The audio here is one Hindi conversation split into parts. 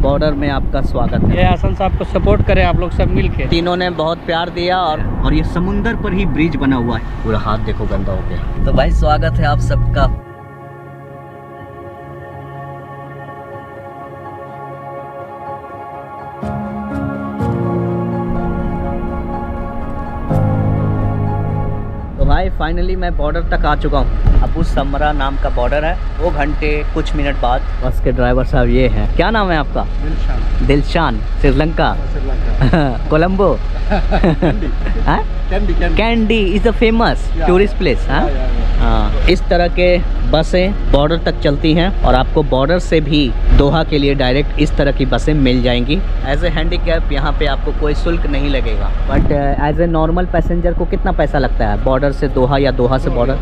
बॉर्डर में आपका स्वागत है। ये हसन साहब को सपोर्ट करें आप लोग सब मिल के। तीनों ने बहुत प्यार दिया और ये समुंदर पर ही ब्रिज बना हुआ है। पूरा हाथ देखो गंदा हो गया। तो भाई स्वागत है आप सबका। तो भाई फाइनली मैं बॉर्डर तक आ चुका हूँ। अबू समरा नाम का बॉर्डर है। 2 घंटे कुछ मिनट बाद बस के ड्राइवर साहब ये हैं। क्या नाम है आपका? Dilshan. Dilshan, Sri Lanka, Colombo. Candy is a famous tourist place. हाँ, इस तरह के बसें बॉर्डर तक चलती हैं और आपको बॉर्डर से भी दोहा के लिए डायरेक्ट इस तरह की बसें मिल जाएंगी। एज ए हैंडीकैप यहाँ पे आपको कोई शुल्क नहीं लगेगा, but as a normal passenger को कितना पैसा लगता है बॉर्डर से दोहा या दोहा से बॉर्डर?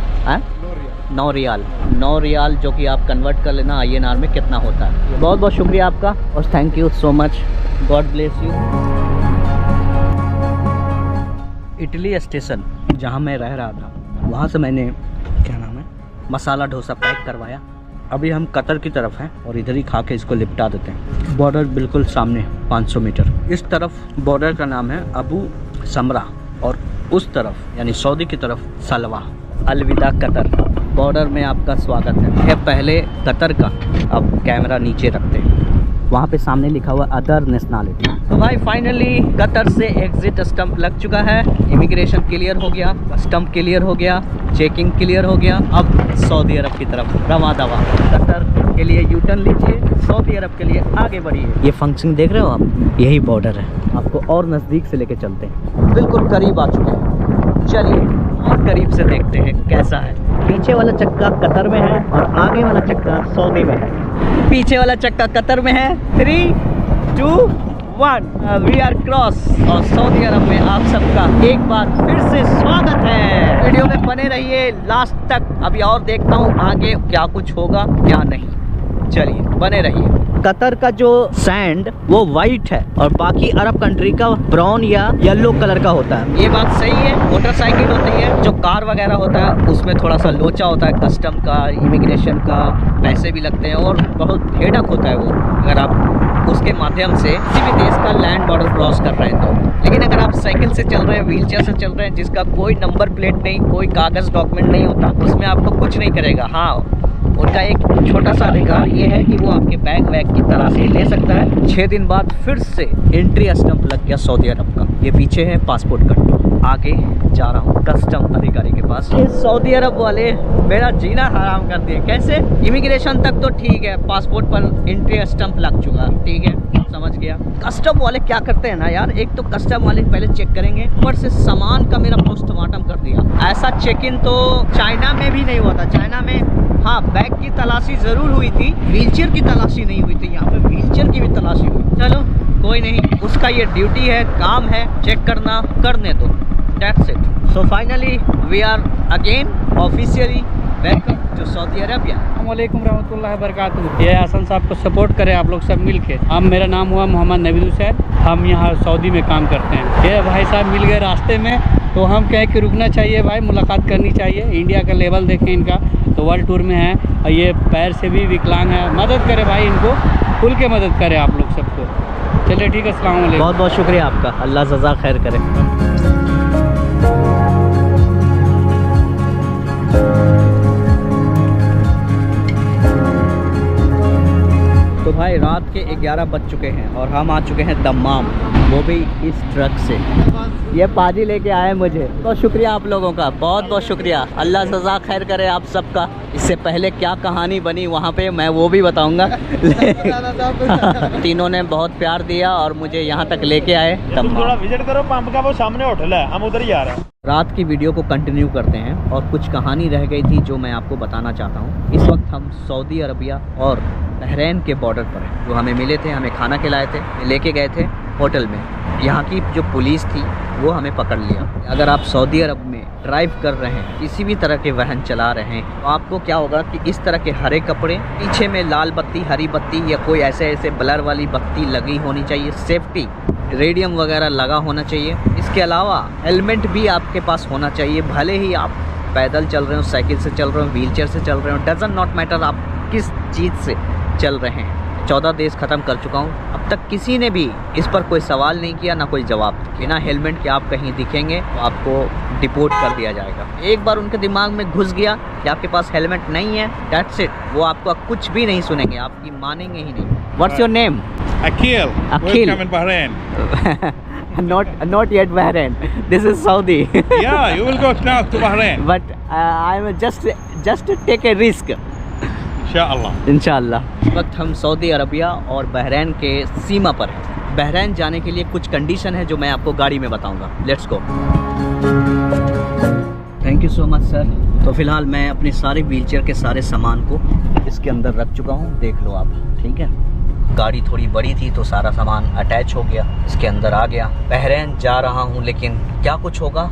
9 रियाल। 9 रियाल जो कि आप कन्वर्ट कर लेना INR में कितना होता है। बहुत बहुत शुक्रिया आपका और thank you so much. God bless you. Italy station जहाँ मैं रह रहा था वहाँ से मैंने क्या नाम है मसाला डोसा पैक करवाया। अभी हम कतर की तरफ हैं और इधर ही खा के इसको लिपटा देते हैं। बॉर्डर बिल्कुल सामने 500 मीटर। इस तरफ बॉर्डर का नाम है अबू समरा और उस तरफ यानी सऊदी की तरफ सलवा। अलविदा कतर। बॉर्डर में आपका स्वागत है। ये पहले कतर का, अब कैमरा नीचे रखते हैं। वहाँ पे सामने लिखा हुआ अदर नेशनलिटी। तो भाई फाइनली कतर से एग्जिट स्टंप लग चुका है। इमिग्रेशन क्लियर हो गया, स्टंप क्लियर हो गया, चेकिंग क्लियर हो गया। अब सऊदी अरब की तरफ रवा दवा। कतर के लिए यू टर्न लीजिए, सऊदी अरब के लिए आगे बढ़िए। ये फंक्शन देख रहे हो आप, यही बॉर्डर है। आपको और नज़दीक से लेके चलते हैं। बिल्कुल करीब आ चुके हैं। चलिए और करीब से देखते हैं कैसा है। पीछे वाला चक्का कतर में है और आगे वाला चक्का सऊदी में है। पीछे वाला चक्का कतर में है। 3, 2, 1 वी आर क्रॉस। और सऊदी अरब में आप सबका एक बार फिर से स्वागत है। वीडियो में बने रहिए लास्ट तक। अभी और देखता हूँ आगे क्या कुछ होगा क्या नहीं। चलिए बने रहिए। कतर का जो सैंड वो वाइट है और बाकी अरब कंट्री का ब्राउन या येलो कलर का होता है। ये बात सही है। मोटरसाइकिल होती है, जो कार वगैरह होता है उसमें थोड़ा सा लोचा होता है। कस्टम का, इमिग्रेशन का पैसे भी लगते हैं और बहुत हेडक होता है वो, अगर आप उसके माध्यम से किसी भी देश का लैंड बॉर्डर क्रॉस कर रहे हैं तो। लेकिन अगर आप साइकिल से चल रहे हैं, व्हील चेयर से चल रहे हैं, जिसका कोई नंबर प्लेट नहीं, कोई कागज़ डॉक्यूमेंट नहीं होता, उसमें आपको कुछ नहीं करेगा। हाँ, उनका एक छोटा सा अधिकार ये है कि वो आपके बैग वैग की तलाशी ले सकता है। 6 दिन बाद फिर से एंट्री स्टंप लग गया सऊदी अरब का। ये पीछे है पासपोर्ट कंट्रोल। आगे जा रहा हूँ कस्टम अधिकारी के पास। ये सऊदी अरब वाले मेरा जीना हराम कर दिए। कैसे? इमिग्रेशन तक तो ठीक है, पासपोर्ट पर एंट्री स्टंप लग चुका, ठीक है, समझ गया। कस्टम वाले क्या करते हैं ना यार, एक तो कस्टम वाले पहले चेक करेंगे, ऊपर से सामान का मेरा पोस्टमार्टम कर दिया। ऐसा चेक इन तो चाइना में भी नहीं हुआ था। चाइना में हाँ बैग की तलाशी ज़रूर हुई थी, व्हीलचेयर की तलाशी नहीं हुई थी। यहाँ पे व्हीलचेयर की भी तलाशी हुई। चलो कोई नहीं, उसका ये ड्यूटी है, काम है, चेक करना, करने दो। That's it. So finally we are again officially welcome to Saudi Arabia. अस्सलामुअलैकुम रहमतुल्लाहि व बरकातुहू। ये हसन साहब को सपोर्ट करें आप लोग सब मिल के। अब मेरा नाम हुआ मोहम्मद नबीद हुसैन। हम यहाँ सऊदी में काम करते हैं। ये भाई साहब मिल गए रास्ते में, तो हम कहें कि रुकना चाहिए भाई, मुलाकात करनी चाहिए। इंडिया का लेवल देखें इनका, तो वर्ल्ड टूर में है और ये पैर से भी विकलांग है। मदद करें भाई, इनको खुल के मदद करें आप लोग सबको। चलिए ठीक है, अस्सलाम वालेकुम। बहुत बहुत शुक्रिया आपका, अल्लाह जज़ा खैर करे। तो भाई रात के 11 बज चुके हैं और हम आ चुके हैं दम्माम, वो भी इस ट्रक से। ये पाजी लेके आए मुझे। बहुत शुक्रिया आप लोगों का, बहुत बहुत शुक्रिया। अल्लाह सज़ा खैर करे आप सबका। इससे पहले क्या कहानी बनी वहाँ पे मैं वो भी बताऊँगा। तीनों ने बहुत प्यार दिया और मुझे यहाँ तक लेके आए। थोड़ा विजिट करो पंप का, वो सामने होटल है, हम उधर ही आ रहे हैं। रात की वीडियो को कंटिन्यू करते हैं और कुछ कहानी रह गई थी जो मैं आपको बताना चाहता हूँ। इस वक्त हम सऊदी अरबिया और बहरीन के बॉर्डर पर हैं। जो हमें मिले थे, हमें खाना खिलाए थे, लेके गए थे होटल में। यहाँ की जो पुलिस थी वो हमें पकड़ लिया। अगर आप सऊदी अरब में ड्राइव कर रहे हैं, किसी भी तरह के वाहन चला रहे हैं, तो आपको क्या होगा कि इस तरह के हरे कपड़े, पीछे में लाल बत्ती, हरी बत्ती या कोई ऐसे ब्लर वाली बत्ती लगी होनी चाहिए। सेफ्टी रेडियम वगैरह लगा होना चाहिए। इसके अलावा हेलमेट भी आपके पास होना चाहिए। भले ही आप पैदल चल रहे हो, साइकिल से चल रहे हो, व्हील चेयर से चल रहे हो, डजंट नॉट मैटर आप किस चीज़ से चल रहे हैं। 14 देश ख़त्म कर चुका हूँ। अब तक किसी ने भी इस पर कोई सवाल नहीं किया, ना कोई जवाब। बिना हेलमेट के आप कहीं दिखेंगे तो आपको डिपोर्ट कर दिया जाएगा। एक बार उनके दिमाग में घुस गया कि आपके पास हेलमेट नहीं है, दैट्स इट, वो आपको कुछ भी नहीं सुनेंगे, आपकी मानेंगे ही नहीं। What's your name? Akil. Akil. Welcome in Bahrain. not yet Bahrain. This is Saudi. Yeah, you will go now to Bahrain. But I'm just take a risk. Inshallah. इंशाअल्लाह। इस वक्त हम सऊदी अरबिया और बहरीन के सीमा पर हैं। बहरीन जाने के लिए कुछ कंडीशन है जो मैं आपको गाड़ी में बताऊंगा। Let's go. Thank you so much sir. तो फिलहाल मैं अपने सारे व्हीलचेयर के सारे सामान को इसके अंदर रख चुका हूँ, देख लो आप, ठीक है। गाड़ी थोड़ी बड़ी थी तो सारा सामान अटैच हो गया, इसके अंदर आ गया। बहरीन जा रहा हूँ, लेकिन क्या कुछ होगा,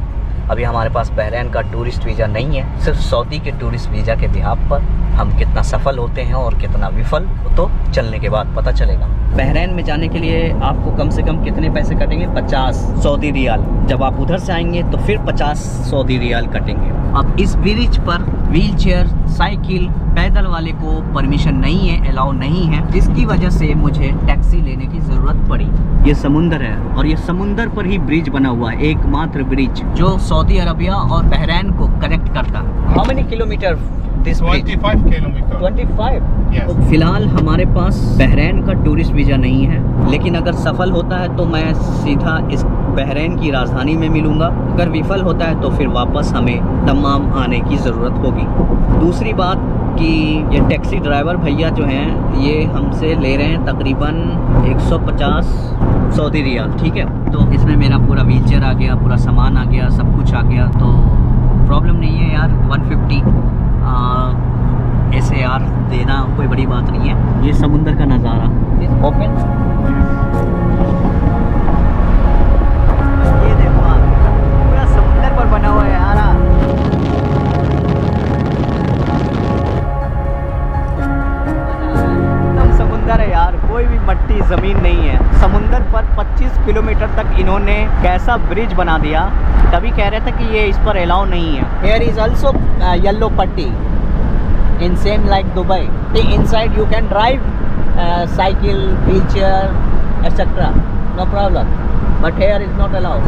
अभी हमारे पास बहरीन का टूरिस्ट वीज़ा नहीं है, सिर्फ सऊदी के टूरिस्ट वीज़ा के बिहाफ पर हम कितना सफल होते हैं और कितना विफल, तो चलने के बाद पता चलेगा। बहरीन में जाने के लिए आपको कम से कम कितने पैसे कटेंगे? 50 सऊदी रियाल। जब आप उधर से आएंगे तो फिर 50 सऊदी रियाल कटेंगे। अब इस ब्रिज पर व्हीलचेयर, साइकिल, पैदल वाले को परमिशन नहीं है, अलाउ नहीं है, जिसकी वजह से मुझे टैक्सी लेने की ज़रूरत पड़ी। ये समुंदर है और ये समुंदर पर ही ब्रिज बना हुआ है, एकमात्र ब्रिज जो सऊदी अरबिया और बहरीन को कनेक्ट करता है। How many kilometre this bridge? 25 kilometers. 25। Yes. तो फिलहाल हमारे पास बहरीन का टूरिस्ट वीज़ा नहीं है, लेकिन अगर सफल होता है तो मैं सीधा इस बहरीन की राजधानी में मिलूंगा। अगर विफल होता है तो फिर वापस हमें दम्माम आने की ज़रूरत होगी। दूसरी बात कि ये टैक्सी ड्राइवर भैया जो हैं ये हमसे ले रहे हैं तकरीबन 150 सऊदी रियाल, ठीक है। तो इसमें मेरा पूरा व्हीलचेयर आ गया, पूरा सामान आ गया, सब कुछ आ गया, तो प्रॉब्लम नहीं है यार। 150 SAR देना कोई बड़ी बात नहीं है। ये समुंदर का नज़ारा ओपन, ये देखो आप, पूरा समुंदर पर बना हुआ है यार। एकदम समुंदर है यार, कोई भी मट्टी ज़मीन नहीं है। समुंदर पर 25 किलोमीटर तक इन्होंने कैसा ब्रिज बना दिया, तभी कह रहे थे कि ये इस पर अलाउ नहीं है। Here is also yellow putty in same like Dubai. The inside you can drive cycle, wheelchair, etc. No problem. But here is not allowed.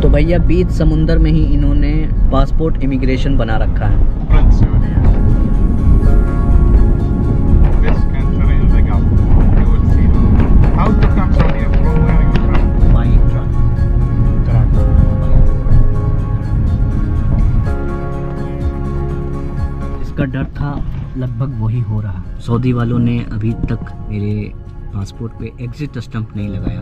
तो भैया बीच समुंदर में ही इन्होंने पासपोर्ट इमिग्रेशन बना रखा है। Front Saudi. This country in the Gulf. You will see. How to come Saudi? Where are you from? By truck. जिसका डर था लगभग वही हो रहा। सऊदी वालों ने अभी तक मेरे पासपोर्ट पे एग्जिट स्टंप नहीं लगाया,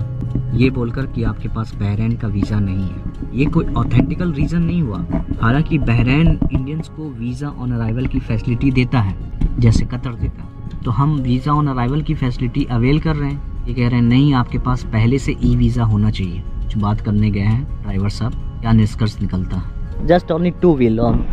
ये बोलकर कि आपके पास बहरीन का वीज़ा नहीं है। ये कोई ऑथेंटिकल रीज़न नहीं हुआ। हालांकि बहरीन इंडियंस को वीज़ा ऑन अराइवल की फैसिलिटी देता है, जैसे कतर देता है। तो हम वीज़ा ऑन अराइवल की फैसिलिटी अवेल कर रहे हैं। ये कह रहे हैं नहीं, आपके पास पहले से ई वीज़ा होना चाहिए। कुछ बात करने गए हैं ड्राइवर साहब, क्या निष्कर्ष निकलता है। Just only 2 wheel on.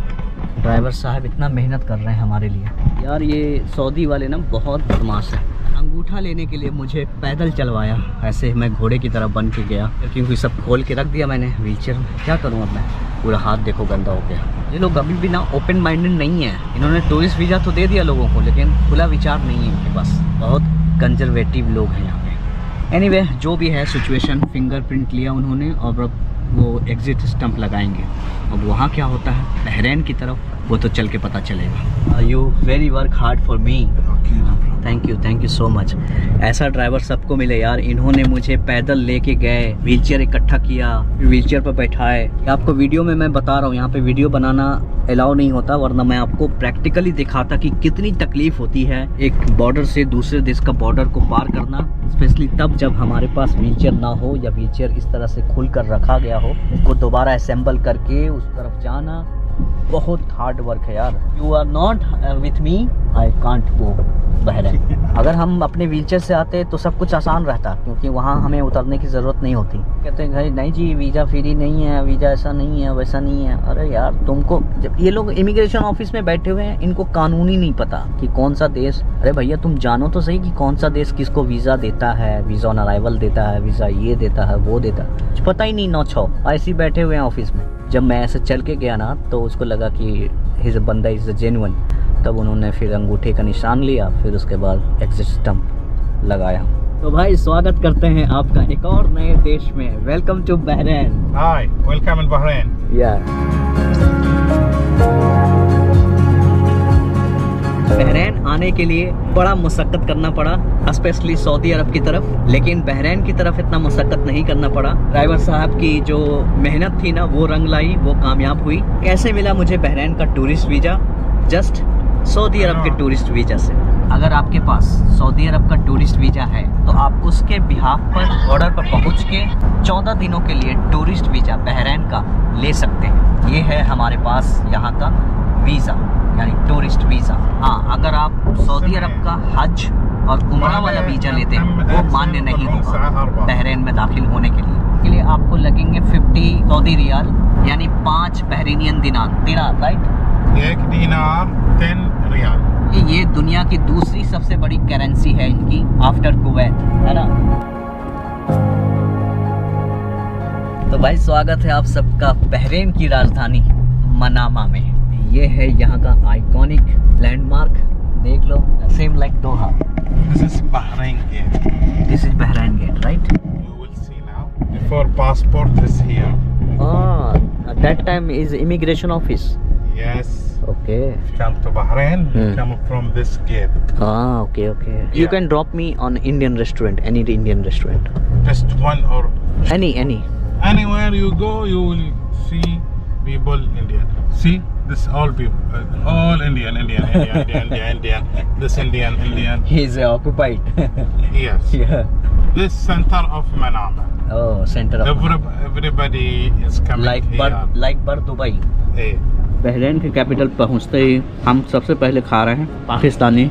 Driver साहब इतना मेहनत कर रहे हैं हमारे लिए यार। ये सऊदी वाले ना बहुत बदमाश है। अंगूठा लेने के लिए मुझे पैदल चलवाया, ऐसे मैं घोड़े की तरह बन के गया, क्योंकि सब खोल के रख दिया मैंने व्हीलचेयर में। क्या करूँ अब मैं, पूरा हाथ देखो गंदा हो गया। ये लोग अभी भी ना ओपन माइंडेड नहीं है। इन्होंने टूरिस्ट वीज़ा तो दे दिया लोगों को, लेकिन खुला विचार नहीं है इनके पास। बहुत कंजर्वेटिव लोग हैं यहाँ पे। एनीवे, जो भी है सिचुएशन, फिंगरप्रिंट लिया उन्होंने और अब वो एग्जिट स्टंप लगाएंगे। अब वहाँ क्या होता है बहरीन की तरफ, वो तो चल के पता चलेगा। You very work hard for me. Thank you so much. ऐसा ड्राइवर सबको मिले यार। इन्होंने मुझे पैदल लेके गए, व्हीलचेयर इकट्ठा किया, व्हीलचेयर पर बैठाए। आपको वीडियो में मैं बता रहा हूँ, यहाँ पे वीडियो बनाना अलाउ नहीं होता, वरना मैं आपको प्रैक्टिकली दिखाता कि कितनी तकलीफ होती है एक बॉर्डर से दूसरे देश का बॉर्डर को पार करना, स्पेशली तब जब हमारे पास व्हीलचेयर ना हो या व्हीलचेयर इस तरह से खुल कर रखा गया हो। उसको दोबारा असेंबल करके उस तरफ जाना बहुत हार्ड वर्क है यार। You are not with me, I can't go Bahrain. अगर हम अपने व्हीलचेयर से आते तो सब कुछ आसान रहता, क्योंकि वहाँ हमें उतरने की ज़रूरत नहीं होती। कहते हैं भाई नहीं जी वीज़ा फ्री नहीं है, वीज़ा ऐसा नहीं है वैसा नहीं है। अरे यार तुमको, जब ये लोग इमिग्रेशन ऑफिस में बैठे हुए हैं, इनको कानून ही नहीं पता कि कौन सा देश, अरे भैया तुम जानो तो सही कि कौन सा देश किसको वीज़ा देता है, वीज़ा ऑन अराइवल देता है, वीज़ा ये देता है वो देता है, कुछ पता ही नहीं। नौ छो ऐसे ही बैठे हुए हैं ऑफिस में। जब मैं ऐसे चल के गया ना तो उसको लगा कि हिज बंदा इज़ जेन्युइन, तब उन्होंने फिर अंगूठे का निशान लिया, फिर उसके बाद एग्जिट स्टंप लगाया। तो भाई स्वागत करते हैं आपका एक और नए देश में। Welcome to Bahrain. Hi, welcome in Bahrain. Bahrain आने के लिए बड़ा मशक्क़त करना पड़ा, स्पेशली सऊदी अरब की तरफ, लेकिन बहरीन की तरफ इतना मशक्क़त नहीं करना पड़ा। ड्राइवर साहब की जो मेहनत थी ना वो रंग लाई, वो कामयाब हुई। कैसे मिला मुझे बहरीन का टूरिस्ट वीज़ा? जस्ट सऊदी अरब के टूरिस्ट वीज़ा से। अगर आपके पास सऊदी अरब का टूरिस्ट वीज़ा है तो आप उसके बिहाफ पर बॉर्डर पर पहुंच के 14 दिनों के लिए टूरिस्ट वीज़ा बहरीन का ले सकते हैं। ये है हमारे पास यहाँ का वीज़ा, यानी टूरिस्ट वीज़ा। हाँ, अगर आप सऊदी अरब का हज और उम्रा वाला वीज़ा लेते हैं वो मान्य नहीं होगा बहरीन में दाखिल होने के लिए। इसके लिए आपको लगेंगे 50 सऊदी रियाल, यानी 5 बहरीनियन दिनार, राइट? 1 dinar 10 riyal. ये दुनिया की दूसरी सबसे बड़ी करेंसी है इनकी, आफ्टर कुवैत, है ना। तो भाई स्वागत है आप सबका बहरीन की राजधानी मनामा में। ये है यहाँ का आइकॉनिक लैंडमार्क, देख लो, same like Doha. This is Bahrain Gate. This is Bahrain gate, right? You will see now. Before passport is here. That time is immigration office. Yes. Okay. Come to Bahrain. You come from this gate. Okay. You can drop me on Indian restaurant, any Indian restaurant, Just one or any. anywhere you go, you will see people Indian. See this all people, all Indian. This Indian. He is occupied. Yes. Yeah. This center of Manama. Oh, center of Everybody is coming here. like बर दुबई। Hey. बहरीन के कैपिटल पहुंचते ही हम सबसे पहले खा रहे हैं पाकिस्तानी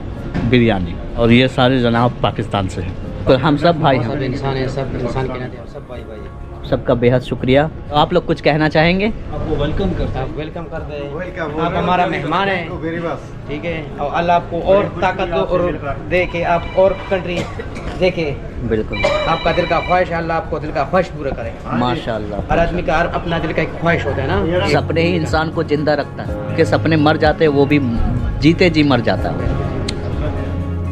बिरयानी, और ये सारे जनाब पाकिस्तान से हैं। तो हम सब भाई हैं, सब इंसान है, सब इंसान के नाते सब भाई भाई है। सबका बेहद शुक्रिया। तो आप लोग कुछ कहना चाहेंगे? आपको वेलकम करते हैं, वेलकम करते हैं। आप हमारा मेहमान है, ठीक है, और अल्लाह आपको और ताकत दो और दे के आप और कंट्री देखे। बिल्कुल, आपका दिल का ख्वाहिश है, अल्लाह आपको दिल का ख्वाहिश पूरा करे। माशाल्लाह। हर आदमी का अपना दिल का एक ख्वाहिश होता है ना, सपने ही इंसान को जिंदा रखता है, के सपने मर जाते हैं वो भी जीते जी मर जाता है।